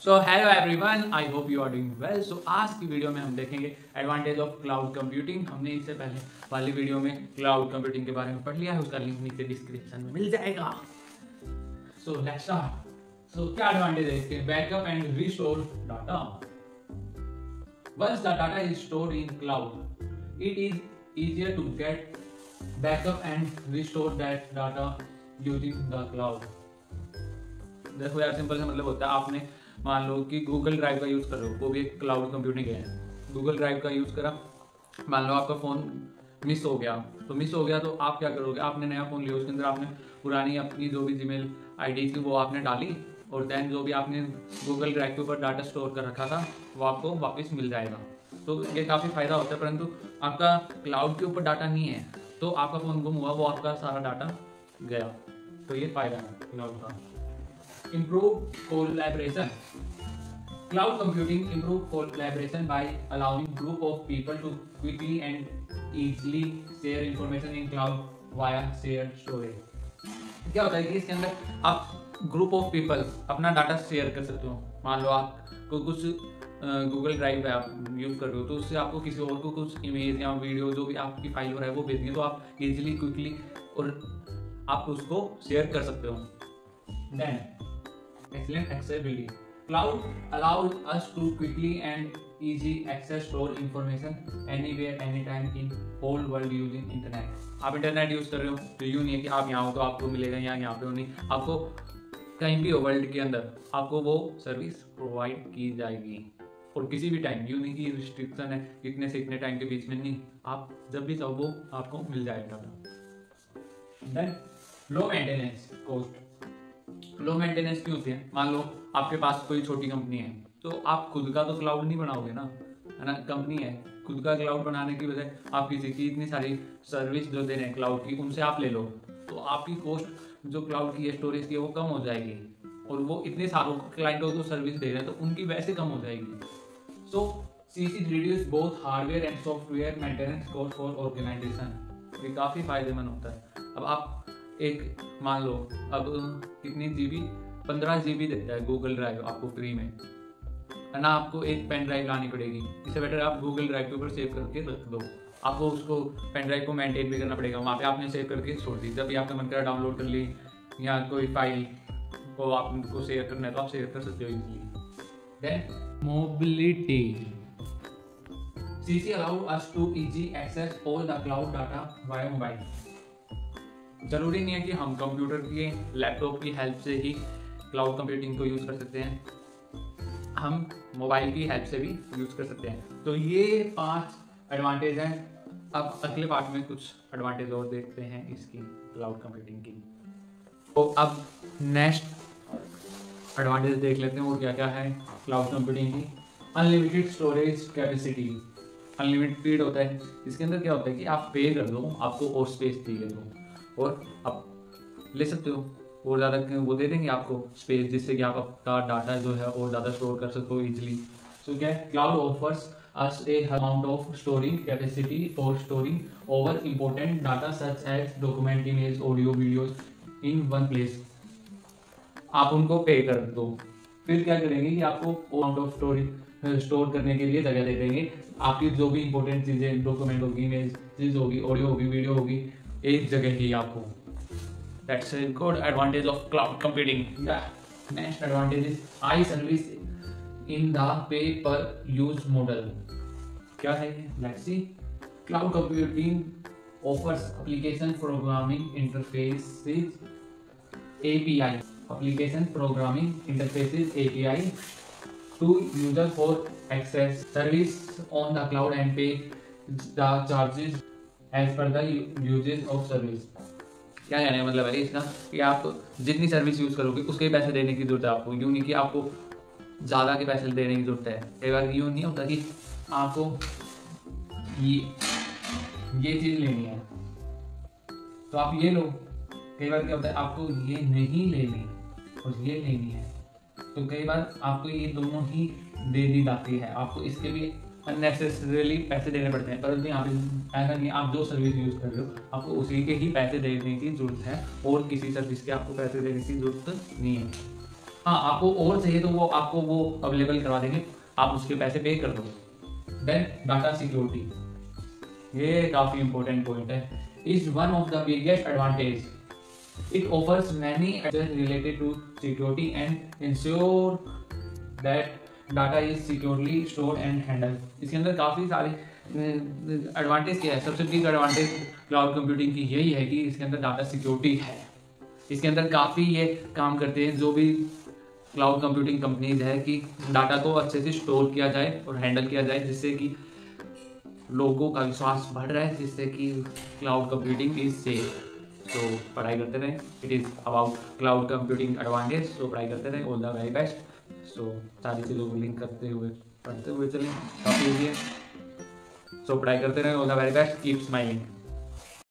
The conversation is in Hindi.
So hello everyone, I hope you are doing well. So आज की वीडियो में हम देखेंगे एडवांटेज ऑफ क्लाउड कंप्यूटिंग। हमने इससे पहले वाली वीडियो में क्लाउड कंप्यूटिंग के बारे में पढ़ लिया है, उसका लिंक नीचे डिस्क्रिप्शन में मिल जाएगा। So let's start. सो क्या एडवांटेज है इसके? Backup and restore data. Once the data is stored in cloud, it is easier to get backup and restore that data using the cloud। देखो यार, सिंपल से मतलब होता है, आपने मान लो कि गूगल ड्राइव का यूज़ कर रहे हो, वो भी एक क्लाउड कंप्यूटिंग है। गूगल ड्राइव का यूज़ करा, मान लो आपका फ़ोन मिस हो गया, तो आप क्या करोगे? आपने नया फ़ोन लिया, उसके अंदर आपने पुरानी अपनी जो भी जीमेल आईडी थी वो आपने डाली, और देन जो भी आपने गूगल ड्राइव के ऊपर डाटा स्टोर कर रखा था वो आपको वापस मिल जाएगा। तो ये काफ़ी फ़ायदा होता है। परंतु आपका क्लाउड के ऊपर डाटा नहीं है तो आपका फ़ोन गुम हुआ, वो आपका सारा डाटा गया। तो ये फ़ायदा है क्लाउड का। Improve collaboration. Cloud computing improve collaboration by allowing group of people to quickly and easily share information in cloud via shared storage। क्या होता है कि इसके अंदर आप ग्रुप ऑफ पीपल अपना डाटा शेयर कर सकते हो। मान लो आपको कुछ गूगल ड्राइव है आप यूज़ कर रहे हो, तो उससे आपको किसी और को कुछ इमेज या वीडियो जो भी आपकी फाइल हो रहा है वो भेजनी है, तो आप इजीली क्विकली और आप उसको शेयर कर सकते हो। Then excellent accessibility. Cloud allows us to quickly and easy access store information anywhere anytime in whole world using internet। आप इंटरनेट यूज कर रहे हो तो यूँ नहीं है कि आप यहाँ हो तो आपको मिलेगा, यहाँ पे हो नहीं, आपको कहीं भी हो वर्ल्ड के अंदर आपको वो सर्विस प्रोवाइड की जाएगी, और किसी भी टाइम। यूँ नहीं कि रिस्ट्रिक्शन है इतने से इतने टाइम के बीच में, नहीं, आप जब भी चाहो वो आपको मिल जाएगा। Then low maintenance cost. Low maintenance क्यों होती है? मान लो आपके पास कोई छोटी कंपनी है, तो आप खुद का तो क्लाउड नहीं बनाओगे ना, है ना। कंपनी है, खुद का क्लाउड बनाने की बजाय आप किसी की इतनी सारी सर्विस जो दे रहे हैं क्लाउड की, उनसे आप ले लो, तो आपकी कॉस्ट जो क्लाउड की स्टोरेज की वो कम हो जाएगी, और वो इतने सारों क्लाइंटों को सर्विस दे रहे हैं तो उनकी वैसे कम हो जाएगी। So CC reduce both hardware and software maintenance cost for organization. ये काफ़ी फायदेमंद होता है। अब आप एक मान लो, अब कितनी जीबी, 15 GB देता है गूगल ड्राइव आपको फ्री में, है ना। आपको एक पेन ड्राइव लानी पड़ेगी, इससे बेटर आप गूगल ड्राइव के ऊपर सेव करके रख दो। आपको उसको पेन ड्राइव को मेंटेन भी करना पड़ेगा, वहाँ पे आपने सेव करके छोड़ दी, जब भी आपका मन करा डाउनलोड कर ली या कोई फाइल को आपको शेयर करना है तो आप शेयर कर सकते हो easily. Then mobility. CC allow us to easy access all the cloud data via mobile। जरूरी नहीं है कि हम कंप्यूटर की, लैपटॉप की हेल्प से ही क्लाउड कंप्यूटिंग को यूज़ कर सकते हैं, हम मोबाइल की हेल्प से भी यूज़ कर सकते हैं। तो ये 5 एडवांटेज हैं। अब अगले पार्ट में कुछ एडवांटेज और देखते हैं इसकी, क्लाउड कंप्यूटिंग की। तो अब नेक्स्ट एडवांटेज देख लेते हैं वो क्या क्या है क्लाउड कंप्यूटिंग की। Unlimited storage capacity. Unlimited speed होता है, इसके अंदर क्या होता है कि आप पे कर दो, आपको और स्पेस चाहिए तो, और आप ले सकते हो, और ज़्यादा वो दे देंगे आपको स्पेस, जिससे कि आप आपका डाटा जो है और ज़्यादा स्टोर कर सको इजीली। सो क्या है, cloud offers us a amount of storing capacity for storing over important data such as document, image, audio, videos in one place. आप उनको पे कर दो, फिर क्या करेंगे कि आपको अमाउंट ऑफ स्टोर करने के लिए जगह दे देंगे। आपकी जो भी इंपॉर्टेंट चीज़ें, डॉक्यूमेंट होगी, इमेज होगी, ऑडियो होगी, वीडियो होगी, एक जगह ही आपको। That's a good advantage of cloud computing। Yeah. Next advantage is high service in the pay per use model। क्या है ये? Let's see। Cloud computing offers application programming interfaces API, application programming interfaces API to user for access service on the cloud and pay the charges as per the usage of service। क्या कहने का मतलब है इसका कि आप जितनी सर्विस यूज़ करोगे उसके पैसे देने की जरूरत है आपको। यूँ नहीं कि आपको ज़्यादा के पैसे देने की जरूरत है। कई बार यूँ नहीं होता कि आपको ये चीज़ लेनी है तो आप ये लो, कई बार क्या होता है आपको ये नहीं लेनी और ये लेनी है, तो कई बार आपको ये दोनों ही दे दी जाती है, आपको इसके भी अननेसेसरीली पैसे देने पड़ते हैं। परंतु यहाँ पे ऐसा नहीं, आप जो सर्विस यूज़ कर रहे हो आपको उसी के ही पैसे देने की जरूरत है, और किसी सर्विस के आपको पैसे देने की जरूरत नहीं है। हाँ, आपको और चाहिए तो वो आपको वो अवेलेबल करवा देंगे, आप उसके पैसे पे कर दो। देन डाटा सिक्योरिटी, ये काफी इंपॉर्टेंट पॉइंट है, is one of the biggest advantage. It offers many features related to security and ensure that data is securely stored and handled। इसके अंदर काफ़ी सारे एडवांटेज क्या है। सबसे बिग एडवांटेज क्लाउड कंप्यूटिंग की यही है कि इसके अंदर डाटा सिक्योरिटी है। इसके अंदर काफ़ी ये काम करते हैं जो भी क्लाउड कंप्यूटिंग कंपनीज है कि डाटा को अच्छे से स्टोर किया जाए और हैंडल किया जाए, जिससे कि लोगों का विश्वास बढ़ रहा है, जिससे कि क्लाउड कंप्यूटिंग इज सेफ। तो पढ़ाई करते रहें, it is about cloud computing advantage. तो पढ़ाई करते रहें, ऑल द वेरी बेस्ट। सो सारी चीज़ों को लिंक करते हुए पढ़ते हुए चलें, काफ़ी ईजी है। सो पढ़ाई करते रहें, all the very best, keep smiling.